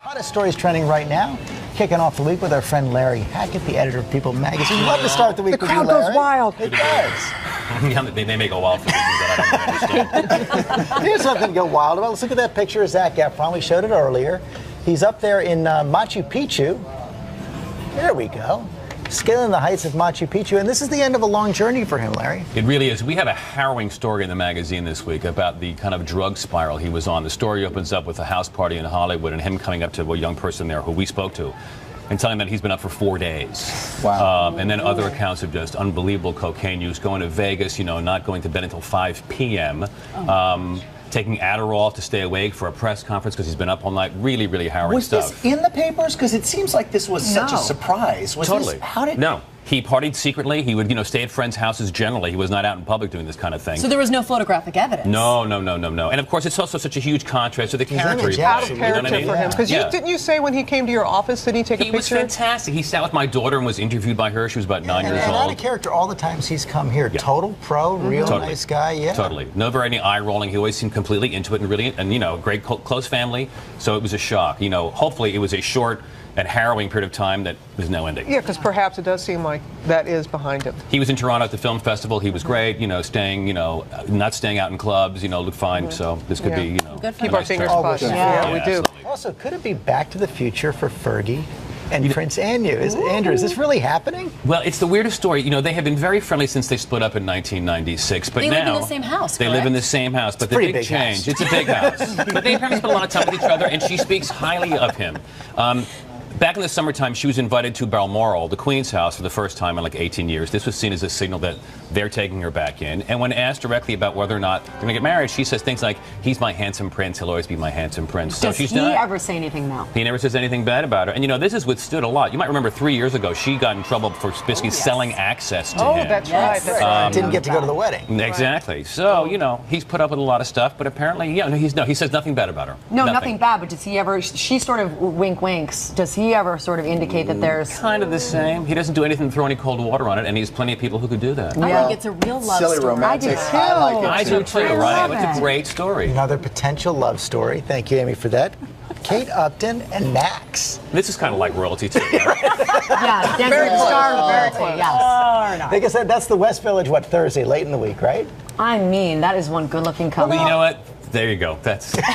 Hottest stories trending right now. Kicking off the week with our friend Larry Hackett, the editor of People magazine. Love to start the week with you, Larry. The crowd goes wild. It does. They may go wild for reasons that I don't understand. Here's something to go wild about. Let's look at that picture of Zac Efron. We showed it earlier. He's up there in Machu Picchu. There we go. Scaling the heights of Machu Picchu, and this is the end of a long journey for him, Larry. It really is. We have a harrowing story in the magazine this week about the kind of drug spiral he was on. The story opens up with a house party in Hollywood and him coming up to a young person there who we spoke to and telling him that he's been up for 4 days. Wow. And then other accounts of just unbelievable cocaine use, going to Vegas, not going to bed until 5 p.m., taking Adderall to stay awake for a press conference because he's been up all night. Really, really harrowing stuff. Was this in the papers? Because it seems like this was such a surprise. Totally. No. He partied secretly. He would, stay at friends' houses generally. He was not out in public doing this kind of thing. So there was no photographic evidence? No. And of course, it's also such a huge contrast to the character. He's out of character for him. Because didn't you say when he came to your office, did he take a picture? He was fantastic. He sat with my daughter and was interviewed by her. She was about 9 years old. Out of character all the times he's come here. Yeah. Total pro, real nice guy. Yeah. Totally. Never any eye rolling. He always seemed completely into it and really, and great close family. So it was a shock. Hopefully it was a short and harrowing period of time that was no ending. Yeah, because perhaps it does seem like that is behind him. He was in Toronto at the film festival. He was great, staying, not staying out in clubs, looked fine. So this could be, good for keep our fingers crossed. Yeah, we do. Absolutely. Also, could it be Back to the Future for Fergie and Prince Andrew? Andrew, is this really happening? Well, it's the weirdest story. They have been very friendly since they split up in 1996. But they now live in the same house. They live in the same house. But the big change, it's a big house. But they apparently spend a lot of time with each other, and she speaks highly of him. Back in the summertime, she was invited to Balmoral, the Queen's house, for the first time in like 18 years. This was seen as a signal that they're taking her back in. And when asked directly about whether or not they're going to get married, she says things like, "He's my handsome prince. He'll always be my handsome prince." So Does he ever say anything now? He never says anything bad about her. And this has withstood a lot. You might remember 3 years ago, she got in trouble for basically selling access to him. That's right. That's right. Didn't get to go to the wedding. Exactly. So, he's put up with a lot of stuff, but apparently, he says nothing bad about her. No, nothing bad, but does he ever, she sort of winks. Does he ever sort of indicate that there's kind of the same? He doesn't do anything to throw any cold water on it, and he has plenty of people who could do that. I think it's a real love silly story. Romantic. I do too. I like it. I do too, right? It's a great story. Another potential love story. Thank you, Amy, for that. Kate Upton and Max. This is kind of like royalty too. Right? Yeah, very close. Yes. Like I said, that's the West Village, Thursday, late in the week, right? I mean, that is one good-looking couple. Well, you know what? There you go. Is there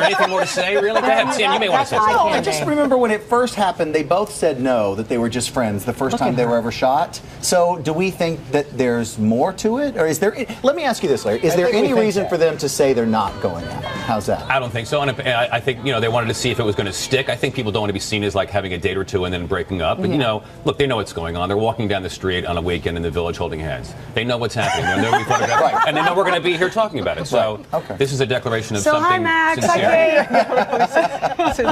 anything more to say, really? Go ahead, Sam, you may want to say something. No, I just remember when it first happened, they both said no, that they were just friends the first time they were ever shot. So do we think that there's more to it? Or is there, let me ask you this, Larry, is there any reason for them to say they're not going out? How's that? I don't think so. And I think, they wanted to see if it was going to stick. I think people don't want to be seen as like having a date or two and then breaking up. But, look, they know what's going on. They're walking down the street on a weekend in the Village holding hands. They know what's happening. They know we photographed, and they know we're going to be here talking about it. So this is a declaration of something sincere.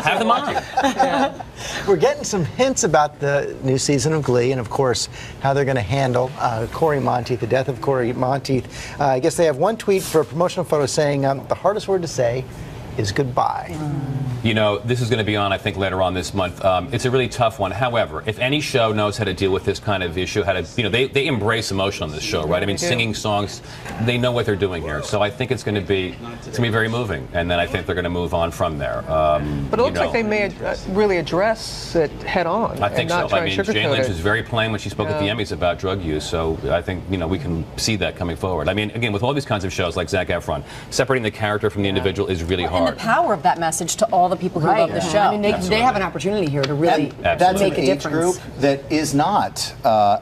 Have them on. We're getting some hints about the new season of Glee and, of course, how they're going to handle Corey Monteith, the death of Corey Monteith. I guess they have one tweet for a promotional photo saying the hardest word to say is goodbye. This is going to be on, I think, later on this month. It's a really tough one. However, if any show knows how to deal with this kind of issue, they embrace emotion on this show, right? I mean, singing songs, they know what they're doing here. So I think it's going to be very moving, and then I think they're going to move on from there. But it looks like they may really address it head on. I think so. I mean, Jane Lynch was very plain when she spoke at the Emmys about drug use. So I think we can see that coming forward. I mean, again, with all these kinds of shows like Zac Efron, separating the character from the individual is really hard. And the power of that message to all the people who love the show. I mean, they have an opportunity here to really that's make an a age difference. group that is not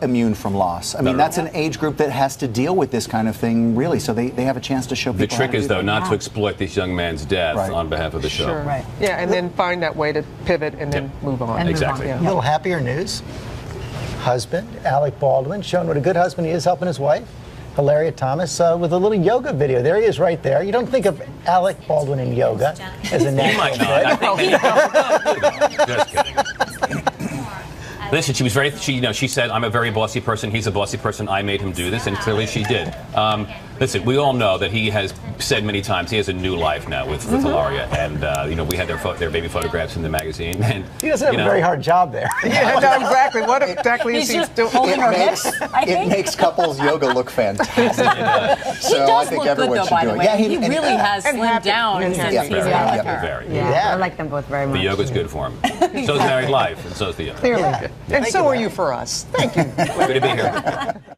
immune from loss. I mean, that's an age group that has to deal with this kind of thing, really. So they have a chance to show people. The trick is, though, not to exploit this young man's death on behalf of the show. Sure. Right. Yeah, and then find that way to pivot and then move on. Exactly. A little happier news. Husband, Alec Baldwin, showing what a good husband he is, helping his wife. Hilaria Thomas with a little yoga video. There he is right there. You don't think of Alec Baldwin in yoga as a natural fit. Just kidding. Listen, she was very, she said, I'm a very bossy person. He's a bossy person. I made him do this, and clearly she did. Listen, we all know that he has said many times he has a new life now with Hilaria, and we had their baby photographs in the magazine. And he doesn't have a very hard job there. Yeah, no, exactly. What exactly is he doing? It makes couples yoga look fantastic. He does look good, though, by the way. Yeah, he really has slimmed down since he's been with her. Yeah, I like them both very much. The yoga's good for him. So is married life, and so is the yoga. Clearly. And so are you for us. Thank you. Good to be here.